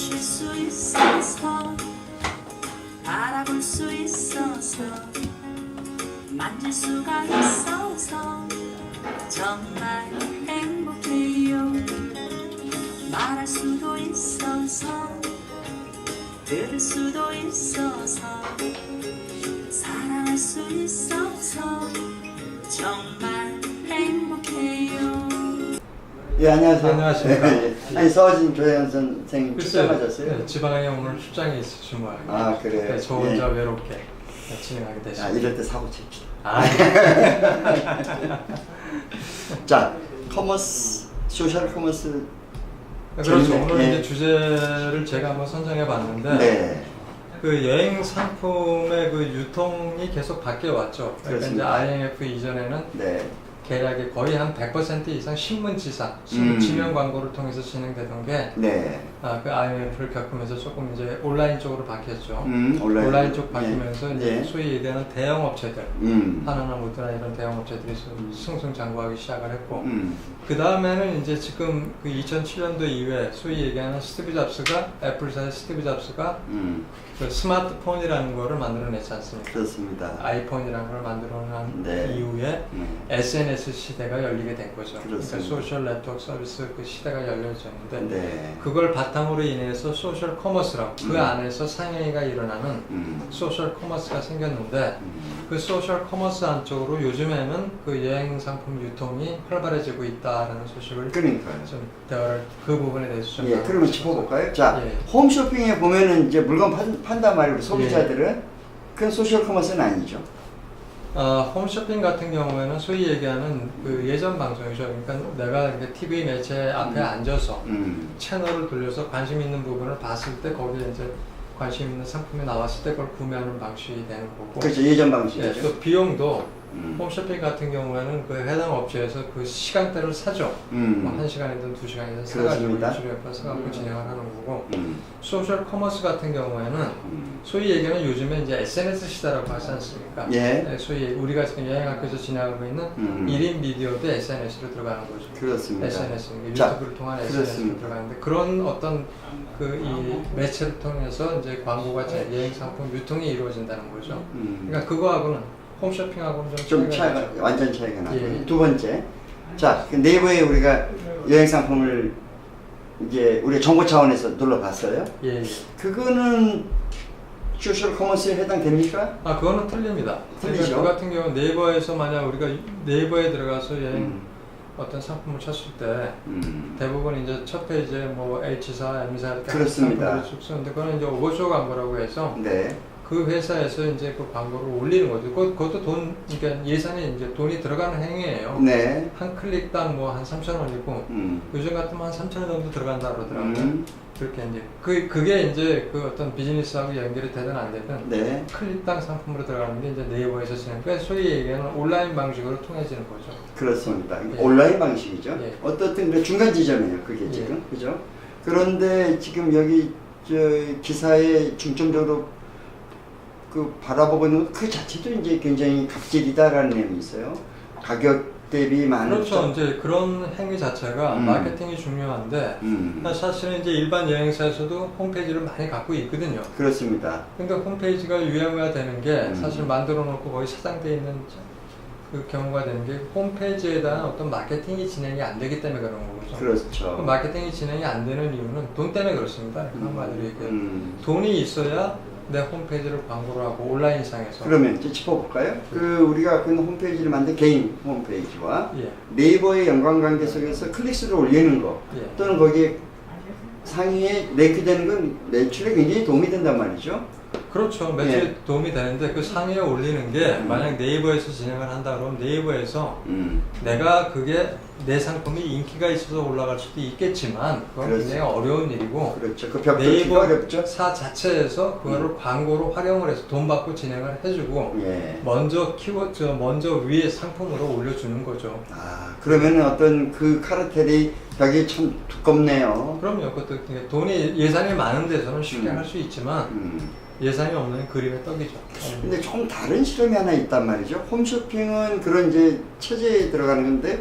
쉴 수 있어서 알아볼 수 있어서 만질 수가 있어서 정말 행복해요. 말할 수도 있어서 들을 수도 있어서 사랑할 수 있어서 정말 행복해요. 예, 안녕하세요. 안녕하십니까. 아니, 서진 조혜연 선생님 글쎄요, 출장하셨어요? 네, 지방에 오늘 출장이 있으신 모양이에요. 아, 그래요? 네, 저 혼자 예. 외롭게 진행하게 아, 됐습니다. 이럴 때 사고 칩시다. 아, 자, 커머스, 소셜 커머스. 그렇죠. 재밌네. 오늘 예. 이제 주제를 제가 한번 선정해 봤는데, 네. 그 여행 상품의 그 유통이 계속 바뀌어 왔죠. 그러니까 이제 그렇습니다. IMF 이전에는 네. 계략이 거의 한 100% 이상 신문지사, 지명 광고를 통해서 진행되던 게, 네. 그 IMF를 겪으면서 조금 이제 온라인 쪽으로 바뀌었죠. 온라인 쪽 바뀌면서 예. 이제 예. 소위 얘기하는 대형 업체들, 하나나 무드나 이런 대형 업체들이 승승장구하기 시작을 했고, 그 다음에는 이제 지금 그 2007년도 이후에 소위 얘기하는 스티브 잡스가, 애플사의 스티브 잡스가 그 스마트폰이라는 거를 만들어냈지 않습니까? 그렇습니다. 아이폰이라는 걸 만들어낸 네. 이후에 SNS 시대가 열리게 된 거죠. 그렇습니다. 그러니까 소셜 네트워크 서비스 그 시대가 열려졌는데, 네. 그걸 바탕으로 인해서 소셜 커머스라고 그 안에서 상행위가 일어나는 소셜 커머스가 생겼는데, 그 소셜 커머스 안쪽으로 요즘에는 그 여행 상품 유통이 활발해지고 있다라는 소식을 그러니까요. 좀 대화를 그 부분에 대해서 좀 예, 나눠보고 그러면 싶어서. 짚어볼까요? 자, 예. 홈쇼핑에 보면은 이제 물건 판단 말이고 소비자들은 그건 소셜 커머스는 아니죠. 홈쇼핑 같은 경우에는 소위 얘기하는 그 예전 방송이죠. 그러니까 내가 이렇게 TV 매체 앞에 앉아서 채널을 돌려서 관심 있는 부분을 봤을 때 거기에 이제 관심 있는 상품이 나왔을 때 그걸 구매하는 방식이 되는 거고. 그렇죠. 예전 예, 방식이죠. 또 비용도 홈쇼핑 같은 경우에는 그 해당 업체에서 그 시간대를 사죠. 뭐 1시간이든 2시간이든 사가지고 그렇습니다. 일주일에 사갖고 진행을 하는 거고. 소셜 커머스 같은 경우에는 소위 얘기하면 요즘에 이제 SNS 시대라고 하지 않습니까? 예. 네, 소위 우리가 지금 여행학교에서 진행하고 있는 1인 미디어도 SNS로 들어가는 거죠. 그렇습니다. SNS, 자, 유튜브를 통한 SNS로 그렇습니다. 들어가는데, 그런 어떤 그 이 매체를 통해서 이제 광고가 여행 상품 유통이 이루어진다는 거죠. 그러니까 그거하고는 홈쇼핑하고는 좀 차이가 차이가 있죠. 완전 차이가 나고. 예. 두 번째, 자, 그 네이버에 우리가 여행 상품을 이제 우리 정보 차원에서 눌러봤어요. 예, 예. 그거는 소셜 커머스에 해당됩니까? 그거는 틀립니다. 틀리죠? 그러니까 그 같은 경우 네이버에서 만약 우리가 네이버에 들어가서 여행 어떤 상품을 쳤을 때 대부분 이제 첫 페이지에 뭐 H사, M사 이렇게 그렇습니다. 상품들을 쭉 쓰는데, 그거는 이제 오버쇼 광고라고 해서 네. 그 회사에서 이제 그 광고를 올리는 거죠. 그것도 돈, 그러니까 예산에 이제 돈이 들어가는 행위예요. 네. 한 클릭당 뭐 한 3,000원이고, 요즘 같으면 한 3,000원 정도 들어간다 그러더라고요. 그렇게 이제 그게 이제 그 어떤 비즈니스하고 연결이 되든 안 되든 네. 클릭당 상품으로 들어가는 게 이제 네이버에서 진행. 그러니까 소위 얘기하는 온라인 방식으로 통해지는 거죠. 그렇습니다. 예. 온라인 방식이죠. 예. 어떻든 그 중간 지점이에요. 그게 지금. 그죠? 그런데 지금 여기 저 기사에 중점적으로 그 바라보고 있는 것 그 자체도 이제 굉장히 갑질이다라는 내용이 있어요. 가격 대비 많은. 그렇죠. 이제 그런 행위 자체가 마케팅이 중요한데, 사실은 이제 일반 여행사에서도 홈페이지를 많이 갖고 있거든요. 그렇습니다. 근데 홈페이지가 유형화되는 게 사실 만들어 놓고 거의 사장돼 있는 그 경우가 되는 게, 홈페이지에 대한 어떤 마케팅이 진행이 안 되기 때문에 그런 거죠. 그렇죠. 그 마케팅이 진행이 안 되는 이유는 돈 때문에 그렇습니다. 한마디로 얘기해요. 돈이 있어야 내 홈페이지를 광고를 하고 온라인상에서. 그러면 이제 짚어볼까요? 그 우리가 그 홈페이지를 만든 개인 홈페이지와 예. 네이버의 연관관계 속에서 클릭수를 올리는 거, 예. 또는 거기에 상위에 랭크되는 건 매출에 굉장히 도움이 된단 말이죠. 그렇죠. 매출에 예. 도움이 되는데, 그 상위에 올리는 게 만약 네이버에서 진행을 한다 그러면 네이버에서 내가 그게 내 상품이 인기가 있어서 올라갈 수도 있겠지만, 그건 그렇죠. 굉장히 어려운 일이고, 그렇죠. 그 벽 네이버 뚫기가 어렵죠. 사 자체에서 그거를 광고로 활용을 해서 돈 받고 진행을 해주고, 예. 먼저 먼저 위에 상품으로 올려주는 거죠. 아, 그러면은 어떤 그 카르텔이 벽이 참 두껍네요. 그럼요. 그것도 돈이 예산이 많은 데서는 쉽게 할 수 있지만 예산이 없는 그림의 떡이죠. 근데 조금 다른 실험이 하나 있단 말이죠. 홈쇼핑은 그런 이제 체제에 들어가는 건데,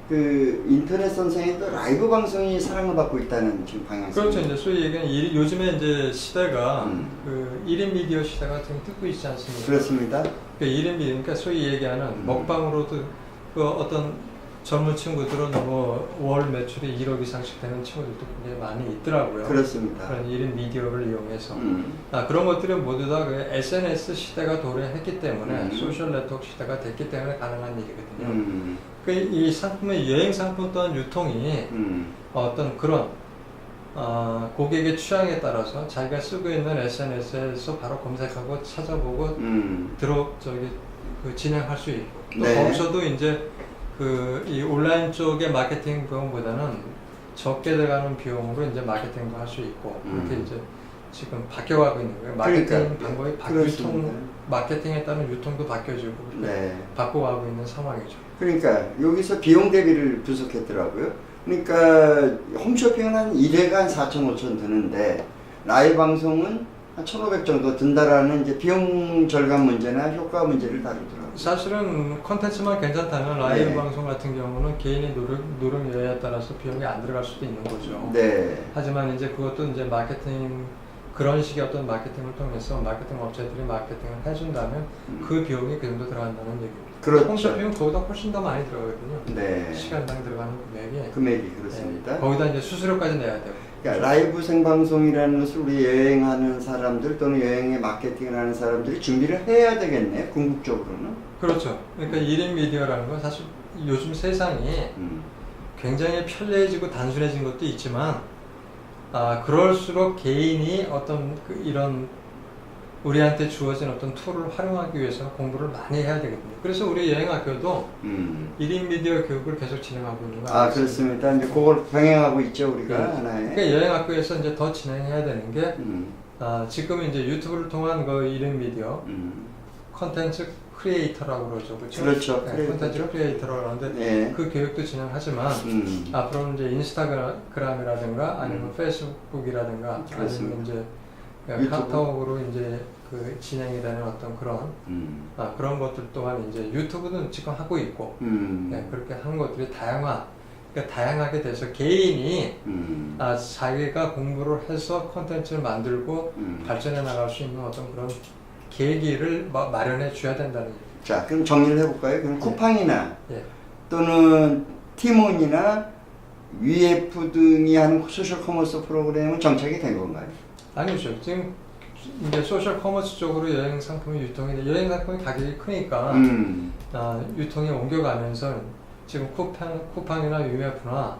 그 인터넷 선생님도 라이브 방송이 사랑을 받고 있다는 지금 방향. 그렇죠. 이제 소위 얘기하는 요즘에 이제 시대가 그 1인 미디어 시대가 지금 뜨고 있지 않습니까? 그렇습니다. 그 1인 미디어, 그러니까 소위 얘기하는 먹방으로도 그 어떤 젊은 친구들은 뭐 월 매출이 1억 이상씩 되는 친구들도 굉장히 많이 있더라고요. 그렇습니다. 그런 1인 미디어를 이용해서. 그런 것들이 모두 다 그 SNS 시대가 도래했기 때문에 소셜 네트워크 시대가 됐기 때문에 가능한 일이거든요. 그 이 상품의 여행 상품 또한 유통이 어떤 그런 고객의 취향에 따라서 자기가 쓰고 있는 SNS에서 바로 검색하고 찾아보고 진행할 수 있고 또 네. 거기서도 이제 이 온라인 쪽의 마케팅 비용보다는 적게 들어가는 비용으로 이제 마케팅도 할 수 있고 그렇게 이제 지금 바뀌어가고 있는 거예요. 마케팅 그러니까, 방법이 유통 마케팅에 따른 유통도 바뀌어지고 네. 바꿔가고 있는 상황이죠. 그러니까 여기서 비용 대비를 분석했더라고요. 그러니까 홈쇼핑은 한 1회가 한 4천 5천 드는데 라이브 방송은 한 1,500 정도 든다라는 이제 비용 절감 문제나 효과 문제를 다루더라고요. 사실은 콘텐츠만 괜찮다면 라이브 네. 방송 같은 경우는 개인의 노력 여하에 따라서 비용이 안 들어갈 수도 있는 거죠. 네. 하지만 이제 그것도 이제 마케팅 그런 식의 어떤 마케팅을 통해서 마케팅 업체들이 마케팅을 해준다면 그 비용이 그 정도 들어간다는 얘기입니다. 그렇죠. 홈쇼핑은 그보다 훨씬 더 많이 들어가거든요. 네. 시간당 들어가는 금액이. 금액이 그렇습니다. 네. 거기다 이제 수수료까지 내야 돼요. 그러니까 라이브 생방송이라는 것을 우리 여행하는 사람들 또는 여행에 마케팅을 하는 사람들이 준비를 해야 되겠네요. 궁극적으로는. 그렇죠. 그러니까 1인 미디어라는 건 사실 요즘 세상이 굉장히 편리해지고 단순해진 것도 있지만 그럴수록 개인이 어떤 이런 우리한테 주어진 어떤 툴을 활용하기 위해서 공부를 많이 해야 되거든요. 그래서 우리 여행학교도 1인 미디어 교육을 계속 진행하고 있는 거 아니겠습니까? 그렇습니다. 이제 그걸 병행하고 있죠, 우리가. 네. 하나에. 그러니까 여행학교에서 이제 더 진행해야 되는 게 지금 이제 유튜브를 통한 그 1인 미디어 컨텐츠 크리에이터라고 그러죠. 그렇죠? 그렇죠. 네, 컨텐츠 크리에이터라고 하는데 네. 그 교육도 진행하지만 앞으로는 이제 인스타그램이라든가 아니면 페이스북이라든가 그렇습니다. 아니면 이제 유튜브? 카카오로 이제 그 진행이 되는 어떤 그런 그런 것들 또한 이제 유튜브는 지금 하고 있고 네, 그렇게 하는 것들이 그러니까 다양하게 돼서 개인이 자기가 공부를 해서 컨텐츠를 만들고 발전해 나갈 수 있는 어떤 그런 계기를 마련해 줘야 된다는 얘기죠. 자, 그럼 정리를 해볼까요? 그럼 쿠팡이나 예. 또는 티몬이나 UF 등이 하는 소셜 커머스 프로그램은 정착이 된 건가요? 아니죠. 지금 이제 소셜 커머스 쪽으로 여행 상품이 유통이 돼. 여행 상품이 가격이 크니까 유통이 옮겨가면서 지금 쿠팡이나 UF나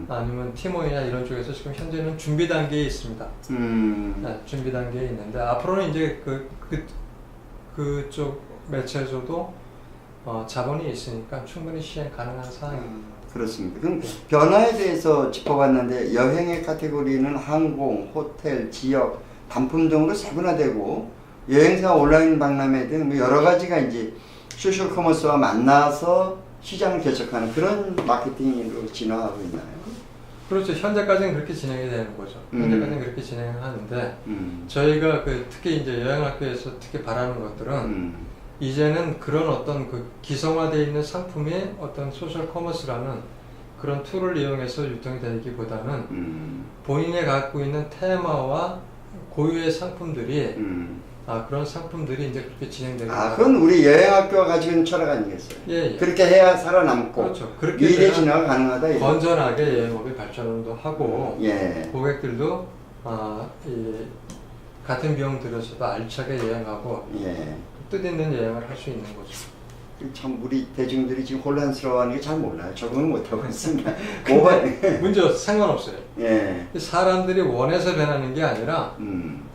아니면 티몬이나 이런 쪽에서 지금 현재는 준비 단계에 있습니다. 준비 단계에 있는데 앞으로는 이제 그쪽 매체에서도 자본이 있으니까 충분히 시행 가능한 사항입니다. 그렇습니다. 그럼 변화에 대해서 짚어봤는데 여행의 카테고리는 항공, 호텔, 지역, 단품 등으로 세분화되고 여행사 온라인 박람회 등 여러 가지가 이제 소셜 커머스와 만나서 시장을 개척하는 그런 마케팅으로 진화하고 있나요? 그렇죠. 현재까지는 그렇게 진행이 되는 거죠. 현재까지는 그렇게 진행하는데 저희가 특히 이제 여행학교에서 특히 바라는 것들은 이제는 그런 어떤 기성화되어 있는 상품이 어떤 소셜 커머스라는 그런 툴을 이용해서 유통이 되기보다는 본인이 갖고 있는 테마와 고유의 상품들이 그런 상품들이 이제 그렇게 진행되는 거예요. 그건 우리 여행학교가 가지고 있는 철학 아니겠어요? 예. 그렇게 해야 살아남고 그렇죠. 그렇게 미래 진화가 가능하다. 건전하게 여행업이 발전도 하고 예. 고객들도 같은 비용 들여서도 알차게 여행하고 예. 뜻있는 여행을 할 수 있는 거죠. 참 우리 대중들이 지금 혼란스러워하는 게 잘 몰라요. 적응을 못하고 있습니다. 문제 상관없어요. 예. 사람들이 원해서 변하는 게 아니라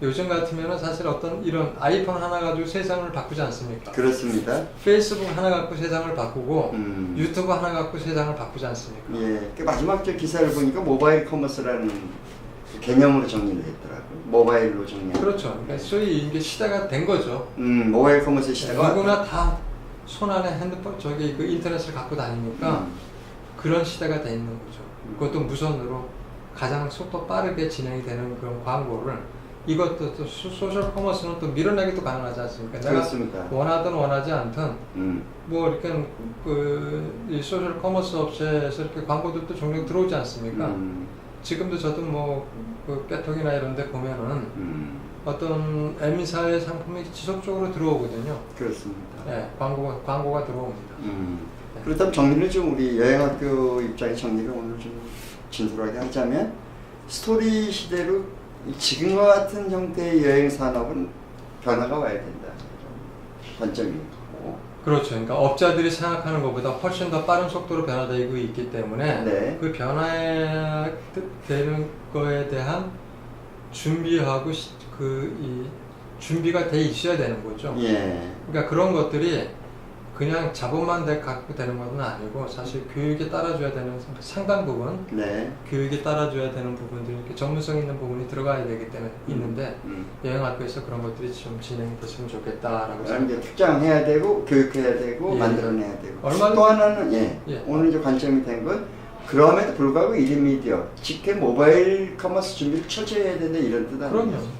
요즘 같으면 사실 어떤 이런 아이폰 하나 가지고 세상을 바꾸지 않습니까? 그렇습니다. 페이스북 하나 갖고 세상을 바꾸고 유튜브 하나 갖고 세상을 바꾸지 않습니까? 예. 그 마지막 저 기사를 보니까 모바일 커머스라는 개념으로 정리를 했더라고요. 모바일로 정리한. 그렇죠. 그러니까 소위 이게 시대가 된 거죠. 모바일 커머스 시대가 누구나 다 손 안에 핸드폰 인터넷을 갖고 다니니까 그런 시대가 돼 있는 거죠. 그것도 무선으로 가장 속도 빠르게 진행이 되는 그런 광고를 이것도 또 소셜 커머스는 또 밀어내기도 가능하지 않습니까? 내가 그렇습니다. 원하든 원하지 않든 뭐 이렇게 이 소셜 커머스 업체에서 이렇게 광고들도 종종 들어오지 않습니까? 지금도 저도 뭐그 깨톡이나 이런 데 보면은 어떤 M사의 상품이 지속적으로 들어오거든요. 그렇습니다. 네, 광고가 들어옵니다. 그렇다면 정리를 좀 우리 여행학교 입장의 정리를 오늘 좀 진솔하게 하자면 스토리 시대로 지금과 같은 형태의 여행 산업은 변화가 와야 된다. 관점이 있고. 그렇죠. 그러니까 업자들이 생각하는 것보다 훨씬 더 빠른 속도로 변화되고 있기 때문에 네. 그 변화되는 거에 대한 준비하고 이 준비가 돼 있어야 되는 거죠. 예. 그러니까 그런 것들이 그냥 자본만 갖고 되는 건 아니고 사실 교육에 따라줘야 되는 상당 부분, 네. 교육에 따라줘야 되는 부분들이 이렇게 전문성 있는 부분이 들어가야 되기 때문에 있는데 여행학교에서 그런 것들이 좀 진행됐으면 좋겠다라고 이제 특장해야 되고 교육해야 되고 예. 만들어내야 되고 얼마나 또 하나는 예. 오늘 이제 관점이 된 건 그럼에도 불구하고 1인 미디어 직계 모바일 커머스 준비를 철저히 해야 된다 이런 뜻 아니에요? 그럼요.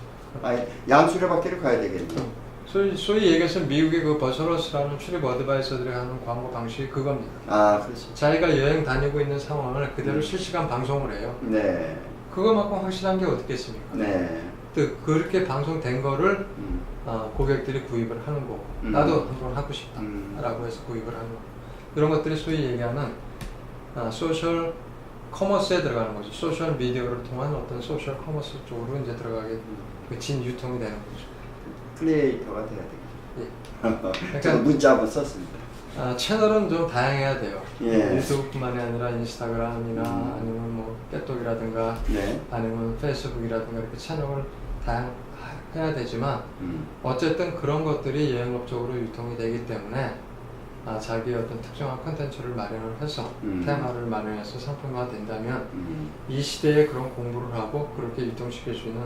양수레바퀴를 가야 되겠네요. 소위 얘기해서 미국의 그 버셔러스라는 출입 어드바이서들이 하는 광고 방식이 그겁니다. 아, 그렇죠. 자기가 여행 다니고 있는 상황을 그대로 실시간 방송을 해요. 네. 그거만큼 확실한 게 어떻겠습니까? 네. 또 그렇게 방송된 거를 고객들이 구입을 하는 거고 나도 한번 하고 싶다라고 해서 구입을 하는 거. 이런 것들이 소위 얘기하는 소셜 커머스에 들어가는 거죠. 소셜 미디어를 통한 어떤 소셜 커머스 쪽으로 이제 들어가게 진 유통이 되는 거죠. 크리에이터가 돼야 되겠죠. 예. 제가 문자 한번 썼습니다. 채널은 좀 다양해야 돼요. 예. 유튜브뿐만이 아니라 인스타그램이나 아니면 뭐 깨톡이라든가 네. 아니면 페이스북이라든가 이렇게 채널을 다양해야 되지만 어쨌든 그런 것들이 여행업적으로 유통이 되기 때문에 자기 어떤 특정한 콘텐츠를 마련을 해서 테마를 마련해서 상품화 된다면 이 시대에 그런 공부를 하고 그렇게 유통시킬 수 있는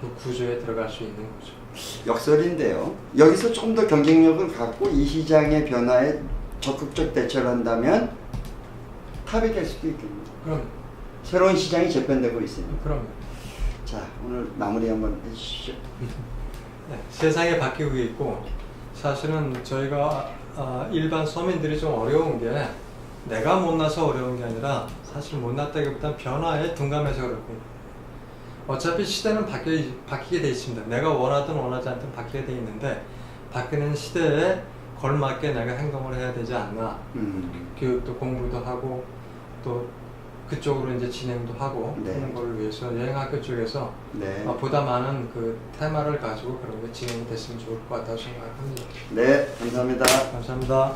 그 구조에 들어갈 수 있는 거죠. 역설인데요. 여기서 조금 더 경쟁력을 갖고 이 시장의 변화에 적극적 대처를 한다면 탑이 될 수도 있겠네요. 그럼 새로운 시장이 재편되고 있으니까. 그럼 자, 오늘 마무리 한번 해주시죠. 네, 세상이 바뀌고 있고 사실은 저희가 일반 서민들이 좀 어려운 게 내가 못나서 어려운 게 아니라 사실 못났다기보다는 변화에 둔감해서 그렇고 어차피 시대는 바뀌게 돼 있습니다. 내가 원하든 원하지 않든 바뀌게 돼 있는데 바뀌는 시대에 걸맞게 내가 행동을 해야 되지 않나. 교육도 공부도 하고 또 그쪽으로 이제 진행도 하고 네. 하는 걸 위해서 여행학교 쪽에서 네. 보다 많은 그 테마를 가지고 그런 게 진행이 됐으면 좋을 것 같다고 생각합니다. 네, 감사합니다. 감사합니다.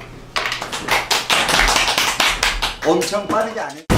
엄청 빠르게 안 해.